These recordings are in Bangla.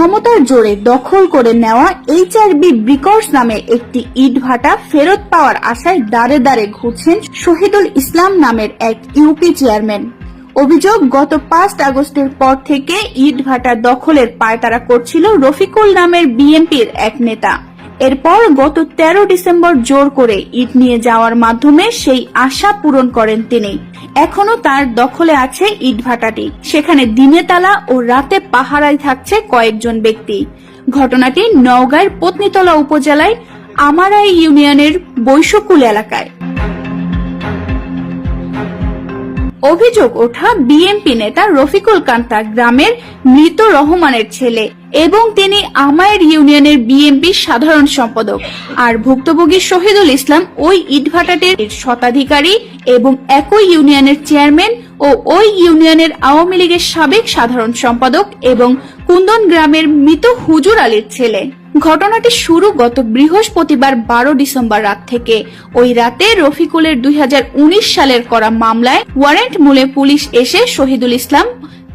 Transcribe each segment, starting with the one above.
ক্ষমতার জোরে দখল করে নেওয়া HRB ব্রিকর্স নামে একটি ইটভাটা ফেরত পাওয়ার আশায় দাঁড়ে দাঁড়ে ঘুরছেন শহীদুল ইসলাম নামের এক ইউপি চেয়ারম্যান। অভিযোগ, গত 5 আগস্টের পর থেকে ইটভাটা দখলের পায়তারা করছিল রফিকুল নামের বিএনপির এক নেতা। এরপর গত 13 ডিসেম্বর জোর করে ইট নিয়ে যাওয়ার মাধ্যমে সেই আশা পূরণ করেন তিনি। এখনো তার দখলে আছে ইটভাটাটি। সেখানে দিনে তালা ও রাতে পাহারায় থাকছে কয়েকজন ব্যক্তি। ঘটনাটি নওগাঁর পত্নীতলা উপজেলায় আমারাই ইউনিয়নের বৈশকুল এলাকায়। অভিযোগ ওঠা বিএনপি নেতা রফিকুল কান্তা গ্রামের মৃত রহমানের ছেলে এবং তিনি আমায়ের ইউনিয়নের বিএনপির সাধারণ সম্পাদক। আর ভুক্তভোগী শহীদুল ইসলাম ওই ইটভাটাটির শতাধিকারী এবং একই ইউনিয়নের চেয়ারম্যান ও ওই ইউনিয়নের আওয়ামী লীগের সাবেক সাধারণ সম্পাদক এবং কুন্দন গ্রামের মৃত হুজুর আলীর ছেলে। ঘটনাটি শুরু গত বৃহস্পতিবার 12 ডিসেম্বর রাত থেকে। ওই রাতে রফিকুলের 2019 সালের করা মামলায় ওয়ারেন্ট মূলে পুলিশ এসে শহীদুল ইসলাম,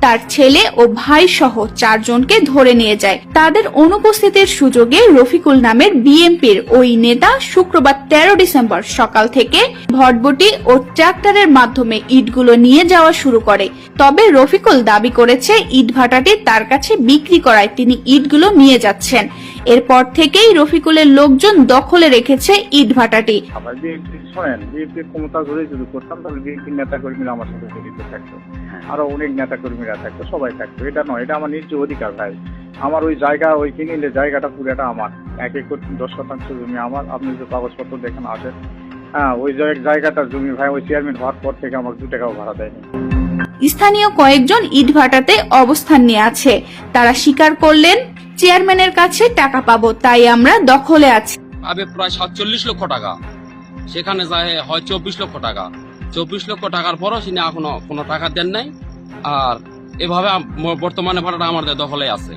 তার ছেলে ও ভাই সহ 4 জনকে ধরে নিয়ে যায়। তাদের অনুপস্থিতির সুযোগে রফিকুল নামের বিএনপির ওই নেতা শুক্রবার 13 ডিসেম্বর সকাল থেকে ভটভটি ও ট্রাক্টরের মাধ্যমে ইটগুলো নিয়ে যাওয়া শুরু করে। তবে রফিকুল দাবি করেছে ইটভাটাটি তার কাছে বিক্রি করায় তিনি ইটগুলো নিয়ে যাচ্ছেন। এরপর থেকেই রফিকুলের লোকজন দখলে রেখেছে ইটভাটাটি। ক্ষমতা ধরে যদি করতাম তাহলে বিএনপির নেতা কর্মীরা আমার সাথে জড়িত থাকতো, আরো অনেক নেতা কর্মীরা থাকতো, সবাই থাকতো। এটা নয়, এটা আমার নিজ অধিকার ভাই। আমার ওই জায়গা, ওই কিনিলে জায়গাটা পুরোটা আমার, 1 একর 10% জমি আমার। আপনি যদি কাগজপত্র দেখেন আসেন, ওই জায়গাটার জমি ভাই ওই চেয়ারম্যান হওয়ার পর থেকে আমার 2 টাকাও ভাড়া দেয়নি। স্থানীয় কয়েকজন ইটভাটাতে অবস্থান নিয়ে আছে। তারা স্বীকার করলেন, চেয়ারম্যানের কাছে টাকা পাবো তাই আমরা দখলে আছি। প্রায় 47 লক্ষ টাকা, সেখানে যায় হয় 24 লক্ষ টাকা। 24 লক্ষ টাকার পরও তিনি এখনো কোনো টাকা দেন নাই। আর এভাবে বর্তমানে ভাড়াটা আমাদের দখলে আছে।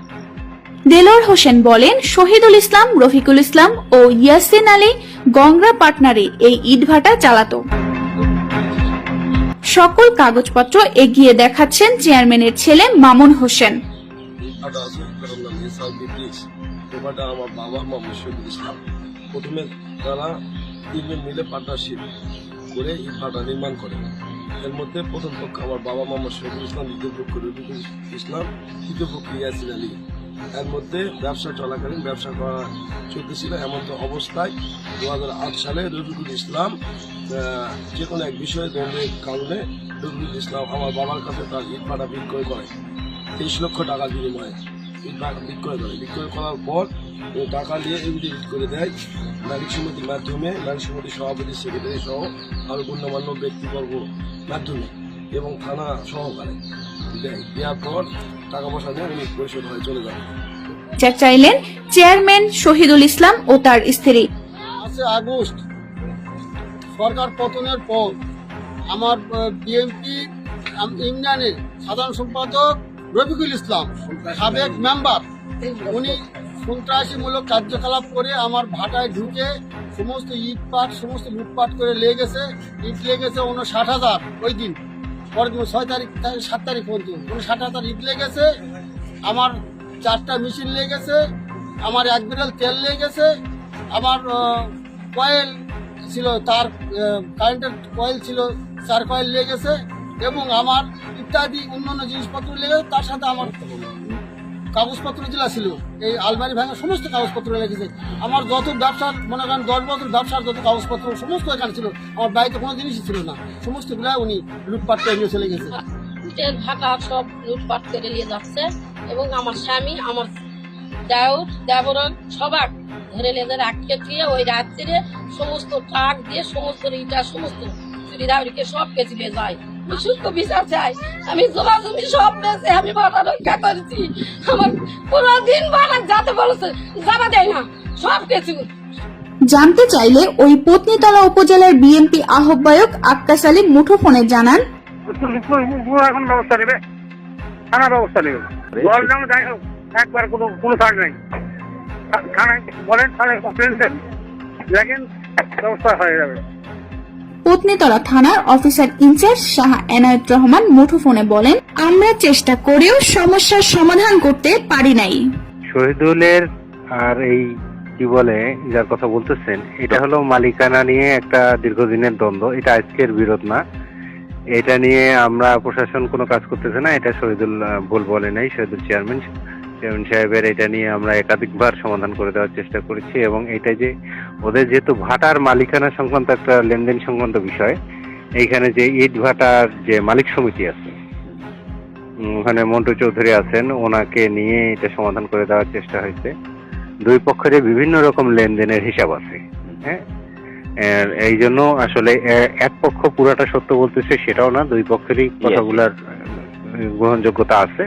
দেলোয়ার হোসেন বলেন, শহীদুল ইসলাম, রফিকুল ইসলাম ও ইয়াসিন আলী গংরা পার্টনারে এই ইটভাটা চালাতো। সকল কাগজপত্র এগিয়ে দেখাচ্ছেন চেয়ারম্যানের ছেলে মামুন হোসেন। আমার বাবা মোহাম্মদ শহীদুল ইসলাম প্রথমে তারা 3 জন মিলে পার্টনারশিপ করে ইটভাটা নির্মাণ করে। এর মধ্যে প্রথম পক্ষ আমার বাবা মোহাম্মদ শহীদুল ইসলাম, দ্বিতীয় পক্ষ রফিকুল ইসলাম, তৃতীয় পক্ষ ইয়াসিন আলী। এর মধ্যে ব্যবসা চলাকালীন ব্যবসা করা চলতেছিল। এমন তো অবস্থায় 2008 সালে রফিকুল ইসলাম যে কোনো এক বিষয়ে দ্বন্দ্বের কারণে রফিকুল ইসলাম আমার বাবার কাছে তার ইটভাটা বিক্রয় করে 23 লক্ষ টাকার বিনিময়ে। ইটভাটা বিক্রয় করার পর টাকা নিয়ে এফিডেভিট করে দেয় মালিক সমিতির মাধ্যমে, মালিক সমিতির সভাপতি, সেক্রেটারি সহ আরো গণ্যমান্য ব্যক্তিবর্গ মাধ্যমে এবং থানা সহকারে দেয়। দেওয়ার পর টাকা পয়সা নিয়ে উনি পরিশোধ হয়ে চলে যান। চাইলেন চেয়ারম্যান শহীদুল ইসলাম ও তার স্ত্রী। 5 আগস্ট সরকার পতনের পর আমার বিএনপি ইউনিয়নের সাধারণ সম্পাদক রফিকুল ইসলাম, সাবেক মেম্বার, উনি সন্ত্রাসীমূলক কার্যকলাপ করে আমার ভাটায় ঢুকে সমস্ত ইটপাট সমস্ত লুটপাট করে লেগে গেছে। ইট লেগেছে 59,000 ওই দিন, পরের দিন 6 তারিখ 7 তারিখ পর্যন্ত 59,000 ইট লেগেছে। আমার 4টা মেশিন লেগেছে, আমার 1 বিরল তেল লেগেছে, আমার কয়েল ছিল, তার কারেন্টের কয়েল ছিল 4 কয়েল লেগেছে এবং আমার ইত্যাদি অন্যান্য জিনিসপত্র লেগেছে। তার সাথে আমার কাগজপত্র যেটা ছিল, এই আলমারি ভাঙা সমস্ত কাগজপত্র লেগেছে। আমার যত ব্যবসার মনে করেন 10 বছর ব্যবসার যত কাগজপত্র সমস্ত এখানে ছিল। আমার বাড়িতে কোনো জিনিসই ছিল না, সমস্তগুলা উনি লুটপাট করে নিয়ে চলে গেছে। তেল ভাটা সব লুটপাট করে নিয়ে যাচ্ছে এবং আমার স্বামী, আমার দেবরন সবাক ধরে নিয়ে রাখতে দিয়ে ওই রাত্রিরে সমস্ত ট্রাক দিয়ে সমস্ত ইটা সমস্ত চুরিদারিকে সব কেচে নিয়ে যায়। সুস্থ বিচার চাই। আমি জমা জমি সব বেঁচে আমি ভাড়া রক্ষা করেছি। আমার পুরো দিন ভাড়া যাতে বলেছে যাবা দেয় না, সব কিছু। জানতে চাইলে ওই পত্নীতলা উপজেলার বিএনপি আহ্বায়ক আক্কাস আলী মুঠোফোনে জানান, এখন ব্যবস্থা নেবে, থানা ব্যবস্থা নেবে। একবার কোনো ছাড় নেই, থানায় বলেন, থানায় কমপ্লেন দেন, দেখেন ব্যবস্থা হয়ে যাবে। পত্নীতলা থানার অফিসার ইনচার্জ শাহ এনায়েত রহমান মুঠোফোনে বলেন, আমরা চেষ্টা করেও সমস্যার সমাধান করতে পারি নাই। শহীদুলের আর এই কি বলে যার কথা বলতেছেন, এটা হলো মালিকানা নিয়ে একটা দীর্ঘদিনের দ্বন্দ্ব। এটা আজকের বিরোধ না, এটা নিয়ে আমরা প্রশাসন কোনো কাজ করতেছে না। এটা শহীদুল ভুল বলে নাই। শহীদুল চেয়ারম্যান সাহেবের এটা নিয়ে আমরা একাধিকবার সমাধান করে দেওয়ার চেষ্টা করেছি, এবং এটা যে ওদের যেহেতু ভাটার মালিকানা সংক্রান্ত একটা লেনদেন সংক্রান্ত বিষয়, এইখানে যে ইট ভাটার যে মালিক সমিতি আছে, ওখানে মন্টু চৌধুরী আছেন, ওনাকে নিয়ে এটা সমাধান করে দেওয়ার চেষ্টা হয়েছে। দুই পক্ষের বিভিন্ন রকম লেনদেনের হিসাব আছে। হ্যাঁ, এই জন্য আসলে এক পক্ষ পুরাটা সত্য বলতেছে সেটাও না, দুই পক্ষেরই কথাগুলার গ্রহণযোগ্যতা আছে।